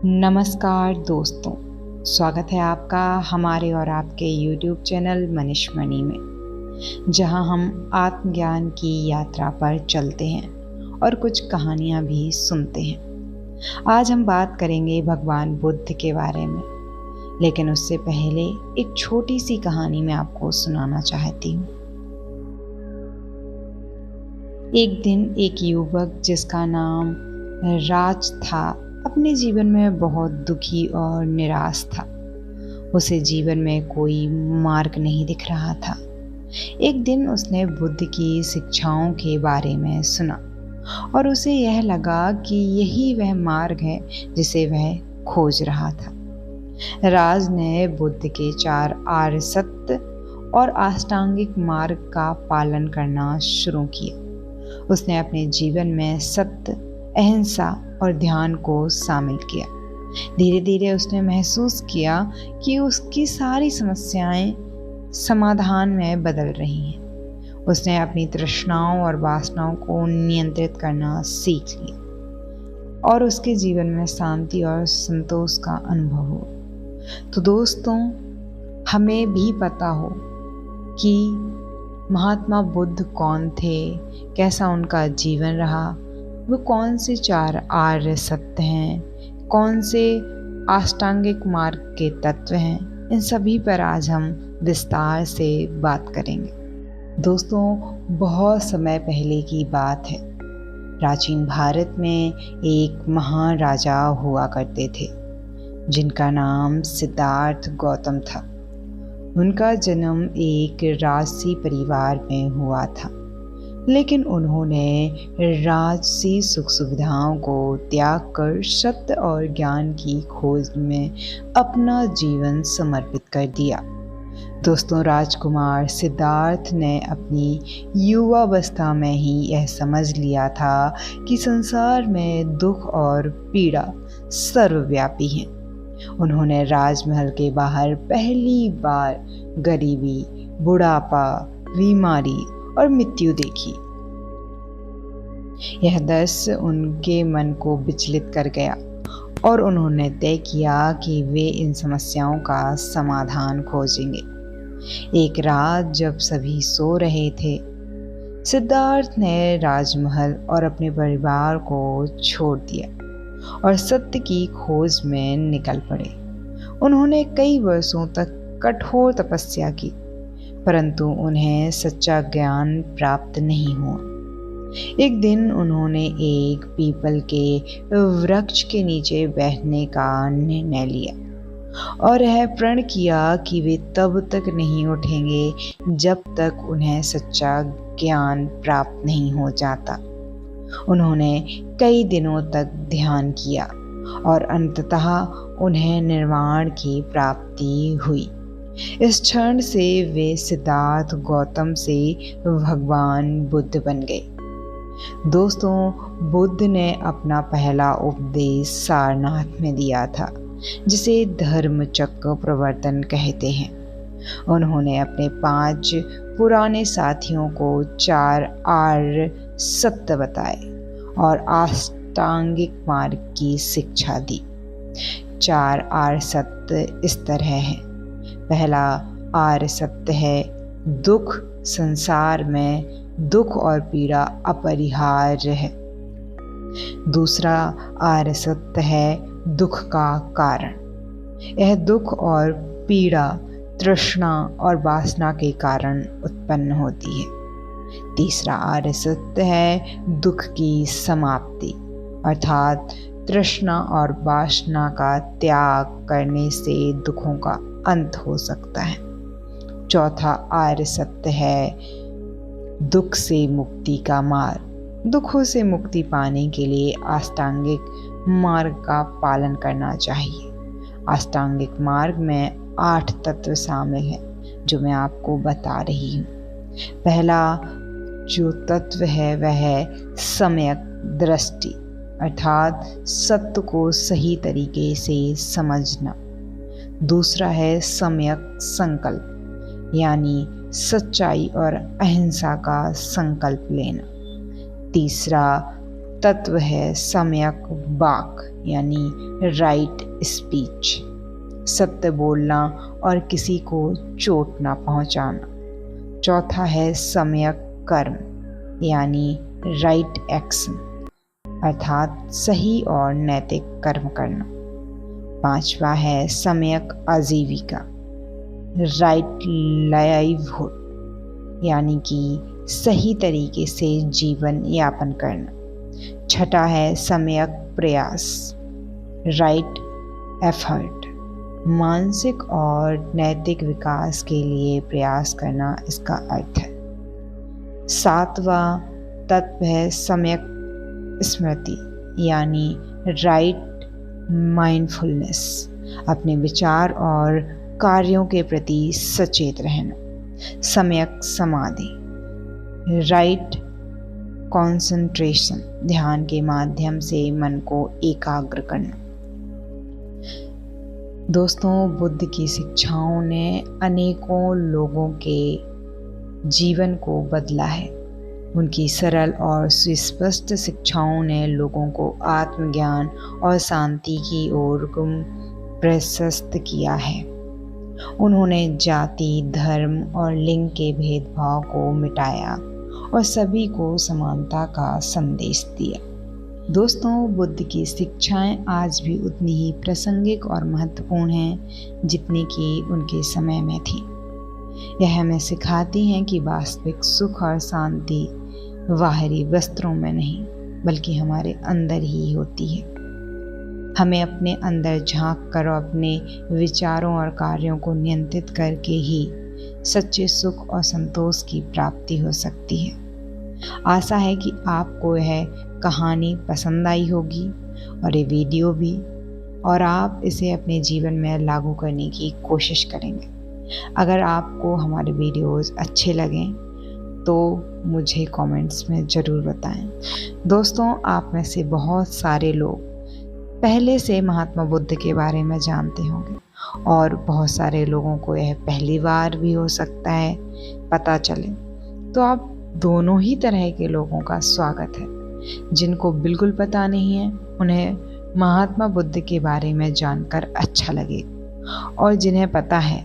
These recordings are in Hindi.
नमस्कार दोस्तों, स्वागत है आपका हमारे और आपके YouTube चैनल मनीष मणि में, जहां हम आत्मज्ञान की यात्रा पर चलते हैं और कुछ कहानियां भी सुनते हैं। आज हम बात करेंगे भगवान बुद्ध के बारे में, लेकिन उससे पहले एक छोटी सी कहानी मैं आपको सुनाना चाहती हूँ। एक दिन एक युवक जिसका नाम राज था अपने जीवन में बहुत दुखी और निराश था। उसे जीवन में कोई मार्ग नहीं दिख रहा था। एक दिन उसने बुद्ध की शिक्षाओं के बारे में सुना और उसे यह लगा कि यही वह मार्ग है जिसे वह खोज रहा था। राज ने बुद्ध के 4 आर्य सत्य और अष्टांगिक मार्ग का पालन करना शुरू किया। उसने अपने जीवन में सत्य, अहिंसा और ध्यान को शामिल किया। धीरे धीरे उसने महसूस किया कि उसकी सारी समस्याएं समाधान में बदल रही हैं। उसने अपनी तृष्णाओं और वासनाओं को नियंत्रित करना सीख लिया और उसके जीवन में शांति और संतोष का अनुभव हुआ। तो दोस्तों, हमें भी पता हो कि महात्मा बुद्ध कौन थे, कैसा उनका जीवन रहा, वो कौन से 4 आर्य सत्य हैं, कौन से अष्टांगिक मार्ग के तत्व हैं, इन सभी पर आज हम विस्तार से बात करेंगे। दोस्तों, बहुत समय पहले की बात है। प्राचीन भारत में एक महान राजा हुआ करते थे जिनका नाम सिद्धार्थ गौतम था। उनका जन्म एक राजसी परिवार में हुआ था, लेकिन उन्होंने राजसी सुख सुविधाओं को त्याग कर सत्य और ज्ञान की खोज में अपना जीवन समर्पित कर दिया। दोस्तों, राजकुमार सिद्धार्थ ने अपनी युवावस्था में ही यह समझ लिया था कि संसार में दुख और पीड़ा सर्वव्यापी है। उन्होंने राजमहल के बाहर पहली बार गरीबी, बुढ़ापा, बीमारी और मृत्यु देखी। यह दृश्य उनके मन को विचलित कर गया और उन्होंने तय किया कि वे इन समस्याओं का समाधान खोजेंगे। एक रात जब सभी सो रहे थे, सिद्धार्थ ने राजमहल और अपने परिवार को छोड़ दिया और सत्य की खोज में निकल पड़े। उन्होंने कई वर्षों तक कठोर तपस्या की, परंतु उन्हें सच्चा ज्ञान प्राप्त नहीं हुआ। एक दिन उन्होंने एक पीपल के वृक्ष के नीचे बैठने का निर्णय लिया और यह प्रण किया कि वे तब तक नहीं उठेंगे जब तक उन्हें सच्चा ज्ञान प्राप्त नहीं हो जाता। उन्होंने कई दिनों तक ध्यान किया और अंततः उन्हें निर्वाण की प्राप्ति हुई। इस क्षण से वे सिद्धार्थ गौतम से भगवान बुद्ध बन गए। दोस्तों, बुद्ध ने अपना पहला उपदेश सारनाथ में दिया था, जिसे धर्म चक्र प्रवर्तन कहते हैं। उन्होंने अपने 5 पुराने साथियों को 4 आर्य सत्य बताए और अष्टांगिक मार्ग की शिक्षा दी। 4 आर्य सत्य इस तरह हैं। पहला आर्य सत्य है दुख। संसार में दुख और पीड़ा अपरिहार्य है। दूसरा आर्य सत्य है दुख का कारण। यह दुख और पीड़ा तृष्णा और वासना के कारण उत्पन्न होती है। तीसरा आर्य सत्य है दुख की समाप्ति, अर्थात तृष्णा और वासना का त्याग करने से दुखों का अंत हो सकता है। चौथा आर्य सत्य है दुख से मुक्ति का मार्ग। दुखों से मुक्ति पाने के लिए अष्टांगिक मार्ग का पालन करना चाहिए। अष्टांगिक मार्ग में 8 तत्व शामिल हैं, जो मैं आपको बता रही हूँ। पहला जो तत्व है वह है सम्यक दृष्टि, अर्थात सत्य को सही तरीके से समझना। दूसरा है सम्यक संकल्प, यानी सच्चाई और अहिंसा का संकल्प लेना। तीसरा तत्व है सम्यक वाक यानी राइट स्पीच, सत्य बोलना और किसी को चोट ना पहुंचाना। चौथा है सम्यक कर्म यानी राइट एक्शन, अर्थात सही और नैतिक कर्म करना। पांचवा है सम्यक आजीविका, राइट लाइवहुड यानी कि सही तरीके से जीवन यापन करना। छठा है सम्यक प्रयास, राइट एफर्ट, मानसिक और नैतिक विकास के लिए प्रयास करना इसका अर्थ है। सातवां तत्व है सम्यक स्मृति यानी राइट माइंडफुलनेस, अपने विचार और कार्यों के प्रति सचेत रहना। सम्यक समाधि, राइट कंसंट्रेशन, ध्यान के माध्यम से मन को एकाग्र करना। दोस्तों, बुद्ध की शिक्षाओं ने अनेकों लोगों के जीवन को बदला है। उनकी सरल और सुस्पष्ट शिक्षाओं ने लोगों को आत्मज्ञान और शांति की ओर प्रशस्त किया है। उन्होंने जाति, धर्म और लिंग के भेदभाव को मिटाया और सभी को समानता का संदेश दिया। दोस्तों, बुद्ध की शिक्षाएं आज भी उतनी ही प्रासंगिक और महत्वपूर्ण हैं जितनी कि उनके समय में थी। यह हमें सिखाती हैं कि वास्तविक सुख और शांति बाहरी वस्त्रों में नहीं बल्कि हमारे अंदर ही होती है। हमें अपने अंदर झांक कर और अपने विचारों और कार्यों को नियंत्रित करके ही सच्चे सुख और संतोष की प्राप्ति हो सकती है। आशा है कि आपको यह कहानी पसंद आई होगी और ये वीडियो भी, और आप इसे अपने जीवन में लागू करने की कोशिश करेंगे। अगर आपको हमारे वीडियोस अच्छे लगें तो मुझे कमेंट्स में ज़रूर बताएं। दोस्तों, आप में से बहुत सारे लोग पहले से महात्मा बुद्ध के बारे में जानते होंगे और बहुत सारे लोगों को यह पहली बार भी हो सकता है पता चले। तो आप दोनों ही तरह के लोगों का स्वागत है। जिनको बिल्कुल पता नहीं है उन्हें महात्मा बुद्ध के बारे में जानकर अच्छा लगे, और जिन्हें पता है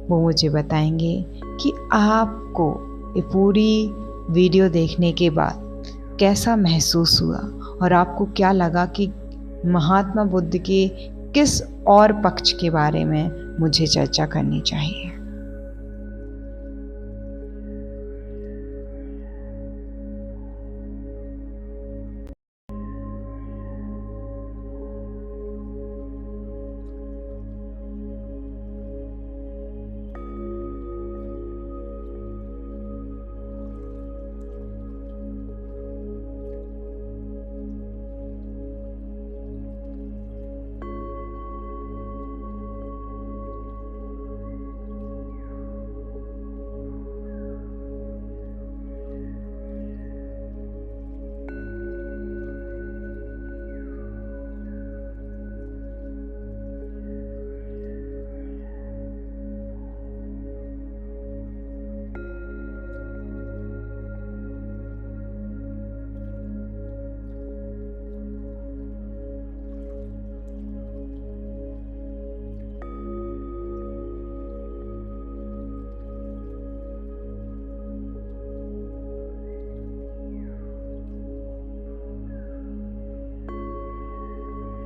वो मुझे बताएंगे कि आपको ये पूरी वीडियो देखने के बाद कैसा महसूस हुआ और आपको क्या लगा कि महात्मा बुद्ध के किस और पक्ष के बारे में मुझे चर्चा करनी चाहिए।